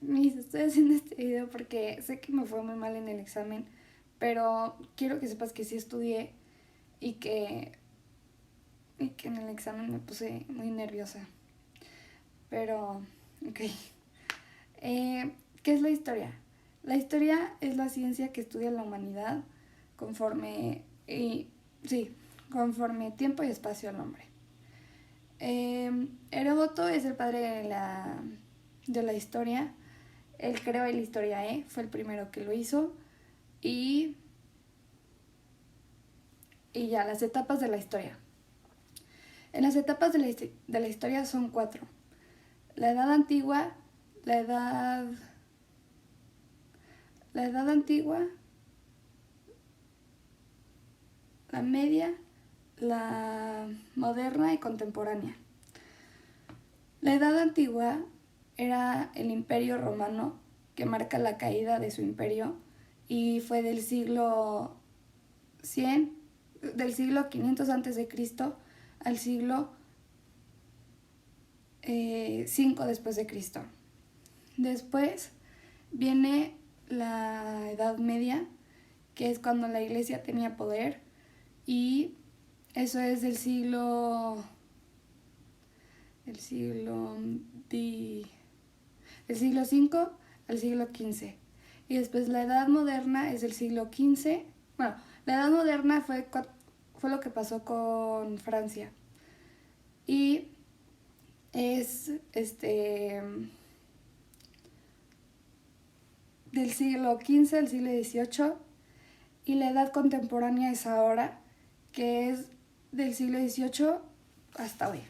Estoy haciendo este video porque sé que me fue muy mal en el examen, pero quiero que sepas que sí estudié y que, y que en el examen me puse muy nerviosa. Pero, ok. ¿Qué es la historia? La historia es la ciencia que estudia la humanidad conforme, sí, conforme tiempo y espacio al hombre. Heródoto es el padre de la historia. Él creó la historia, fue el primero que lo hizo. Y, y ya, las etapas de la historia. En las etapas de la historia son 4. La edad antigua, la edad, la edad antigua, la media, la moderna y contemporánea. La edad antigua era el imperio romano, que marca la caída de su imperio, y fue del siglo 100, del siglo 500 a.C. al siglo 5 después de Cristo. Después viene la Edad Media, que es cuando la iglesia tenía poder, y eso es del siglo del siglo 5 al siglo 15. Y después la Edad Moderna es del siglo 15. Bueno, la Edad Moderna fue lo que pasó con Francia. Y es del siglo 15 al siglo 18. Y la edad contemporánea es ahora, que es del siglo 18 hasta hoy.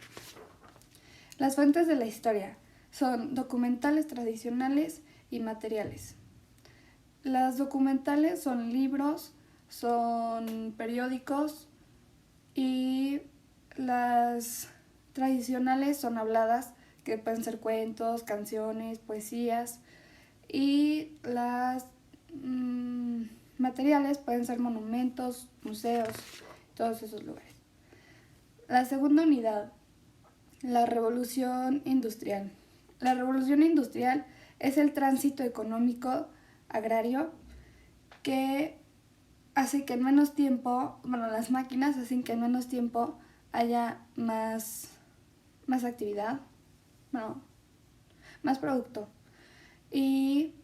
Las fuentes de la historia son documentales tradicionales y materiales. Las documentales son libros, son periódicos, y las tradicionales son habladas, que pueden ser cuentos, canciones, poesías, y las materiales pueden ser monumentos, museos, todos esos lugares. La segunda unidad, la revolución industrial. La revolución industrial es el tránsito económico agrario que hace que en menos tiempo, las máquinas hacen que en menos tiempo haya más actividad, más producto. Y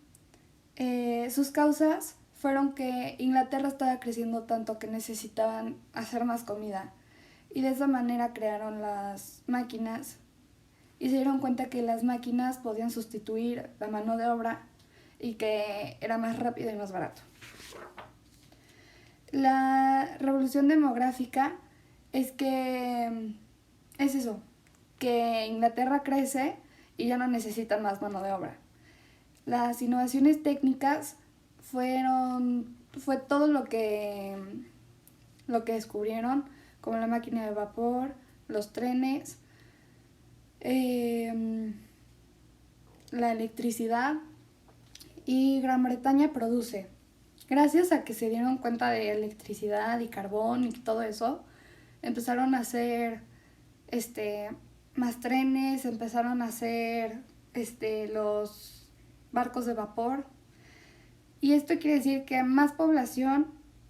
sus causas fueron que Inglaterra estaba creciendo tanto que necesitaban hacer más comida. Y de esa manera crearon las máquinas y se dieron cuenta que las máquinas podían sustituir la mano de obra y que era más rápido y más barato. La revolución demográfica es eso, que Inglaterra crece y ya no necesitan más mano de obra. Las innovaciones técnicas fue todo lo que descubrieron, como la máquina de vapor, los trenes, la electricidad, y Gran Bretaña produce. Gracias a que se dieron cuenta de electricidad y carbón y todo eso, empezaron a hacer más trenes, empezaron a hacer los barcos de vapor. Y esto quiere decir que más población,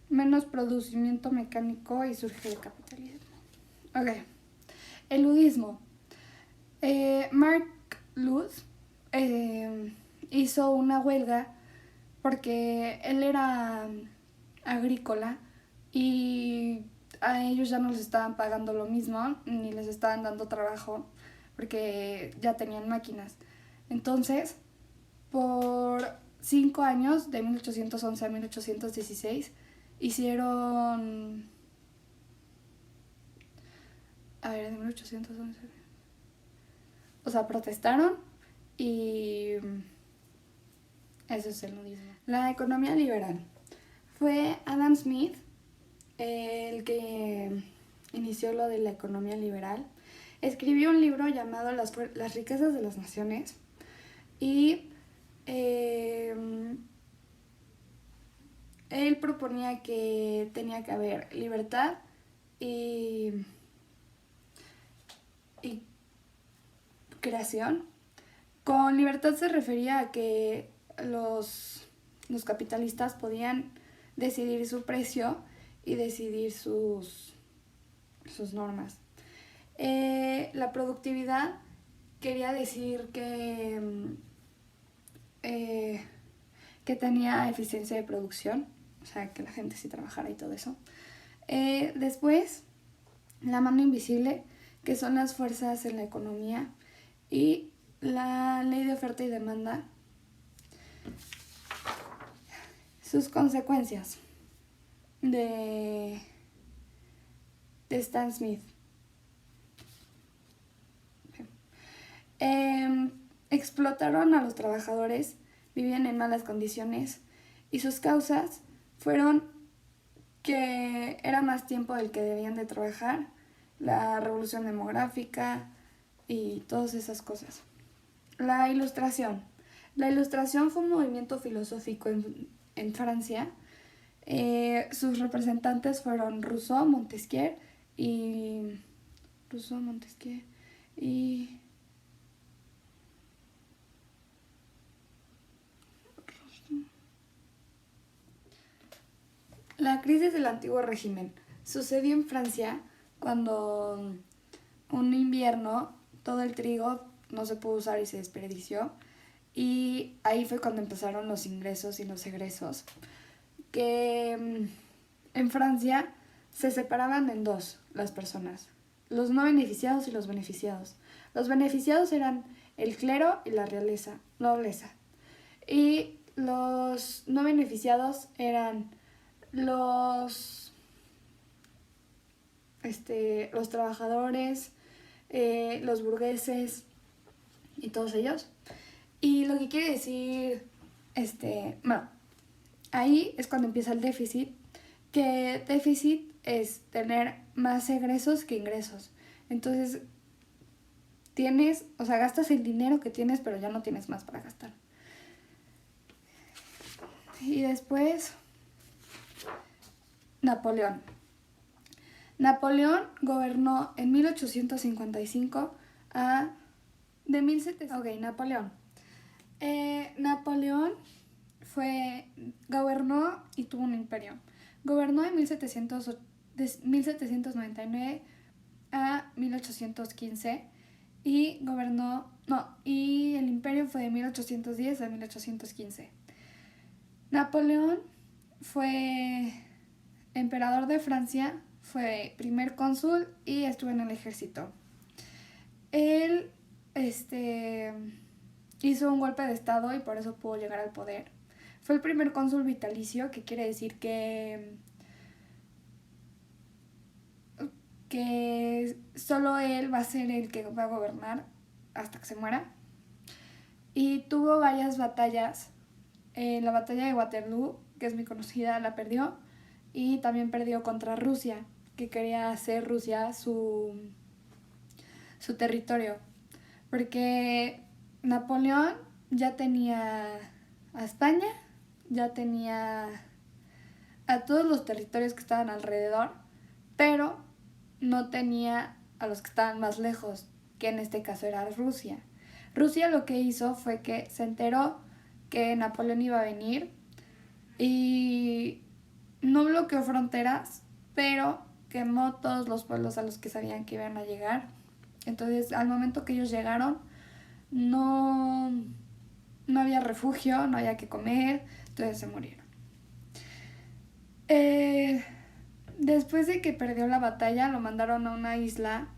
menos producimiento mecánico y surge el capitalismo. Ok. El ludismo. Mark Lutz hizo una huelga porque él era agrícola y a ellos ya no les estaban pagando lo mismo ni les estaban dando trabajo porque ya tenían máquinas. Entonces, por 5 años, de 1811 a 1816, hicieron... de 1811... O sea, protestaron y eso es el nudismo. La economía liberal. Fue Adam Smith el que inició lo de la economía liberal. Escribió un libro llamado Las riquezas de las naciones y él proponía que tenía que haber libertad y creación, Con libertad se refería a que los capitalistas podían decidir su precio y decidir sus normas. La productividad quería decir que tenía eficiencia de producción, o sea, que la gente sí trabajara y todo eso. Después, la mano invisible, que son las fuerzas en la economía, y la ley de oferta y demanda. Sus consecuencias de Stan Smith. Explotaron a los trabajadores, vivían en malas condiciones y sus causas fueron que era más tiempo del que debían de trabajar, la revolución demográfica y todas esas cosas. La Ilustración. La Ilustración fue un movimiento filosófico en Francia. Sus representantes fueron Rousseau, Montesquieu y la crisis del antiguo régimen sucedió en Francia cuando un invierno todo el trigo no se pudo usar y se desperdició, y ahí fue cuando empezaron los ingresos y los egresos, que en Francia se separaban en dos las personas, los no beneficiados y los beneficiados. Los beneficiados eran el clero y la nobleza, y los no beneficiados eran los trabajadores, los burgueses y todos ellos. Y lo que quiere decir, bueno, ahí es cuando empieza el déficit, que déficit es tener más egresos que ingresos. Entonces, gastas el dinero que tienes, pero ya no tienes más para gastar. Y después, Napoleón. Napoleón gobernó en 1855 Napoleón. Napoleón gobernó y tuvo un imperio. Gobernó de 1799 a 1815 y el imperio fue de 1810 a 1815. Napoleón fue emperador de Francia, fue primer cónsul y estuvo en el ejército. Él hizo un golpe de estado y por eso pudo llegar al poder. Fue el primer cónsul vitalicio, que quiere decir que solo él va a ser el que va a gobernar hasta que se muera. Y tuvo varias batallas. La batalla de Waterloo, que es muy conocida, la perdió. Y también perdió contra Rusia, que quería hacer Rusia su territorio. Porque Napoleón ya tenía a España, ya tenía a todos los territorios que estaban alrededor, pero no tenía a los que estaban más lejos, que en este caso era Rusia. Rusia lo que hizo fue que se enteró que Napoleón iba a venir y no bloqueó fronteras, pero quemó todos los pueblos a los que sabían que iban a llegar. Entonces, al momento que ellos llegaron, no había refugio, no había que comer, entonces se murieron. Después de que perdió la batalla, lo mandaron a una isla.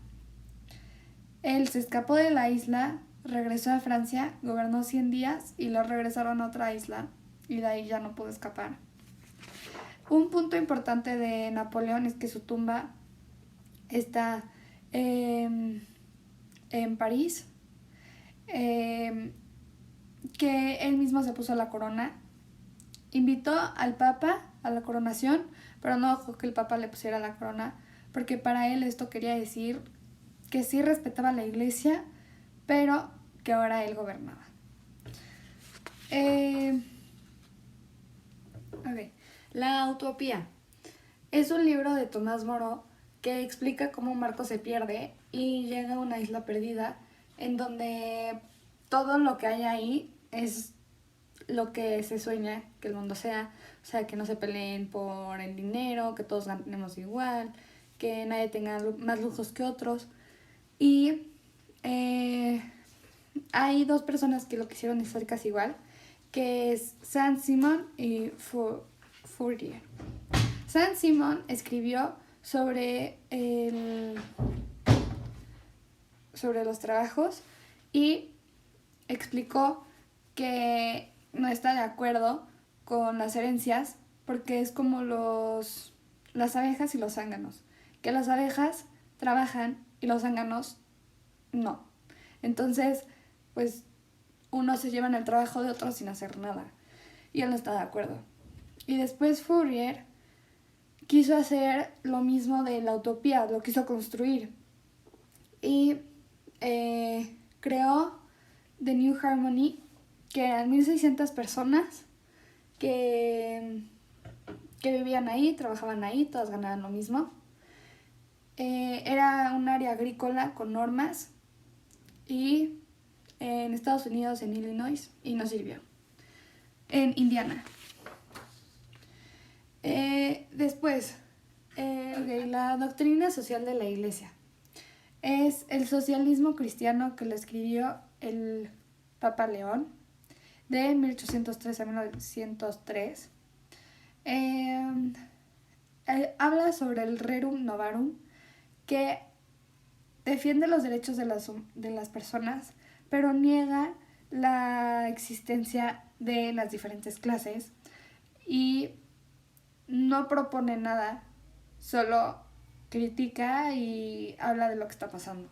Él se escapó de la isla, regresó a Francia, gobernó 100 días y lo regresaron a otra isla y de ahí ya no pudo escapar. Un punto importante de Napoleón es que su tumba está en París, que él mismo se puso la corona. Invitó al Papa a la coronación, pero no dejó que el Papa le pusiera la corona, porque para él esto quería decir que sí respetaba la iglesia, pero que ahora él gobernaba. La Utopía es un libro de Tomás Moro que explica cómo un barco se pierde y llega a una isla perdida en donde todo lo que hay ahí es lo que se sueña que el mundo sea. O sea, que no se peleen por el dinero, que todos ganemos igual, que nadie tenga más lujos que otros. Y hay dos personas que lo quisieron hacer casi igual, que es Saint-Simon y Fourier. Saint-Simon escribió sobre los trabajos y explicó que no está de acuerdo con las herencias porque es como las abejas y los zánganos, que las abejas trabajan y los zánganos no. Entonces, pues unos se llevan el trabajo de otros sin hacer nada y él no está de acuerdo. Y después Fourier quiso hacer lo mismo de la utopía, lo quiso construir y creó The New Harmony, que eran 1600 personas que vivían ahí, trabajaban ahí, todas ganaban lo mismo. Era un área agrícola con normas y en Estados Unidos, en Illinois, y no sirvió. En Indiana. Después, la doctrina social de la Iglesia. Es el socialismo cristiano que lo escribió el Papa León de 1803 a 1903. Habla sobre el Rerum Novarum, que defiende los derechos de las personas, pero niega la existencia de las diferentes clases y no propone nada, solo critica y habla de lo que está pasando.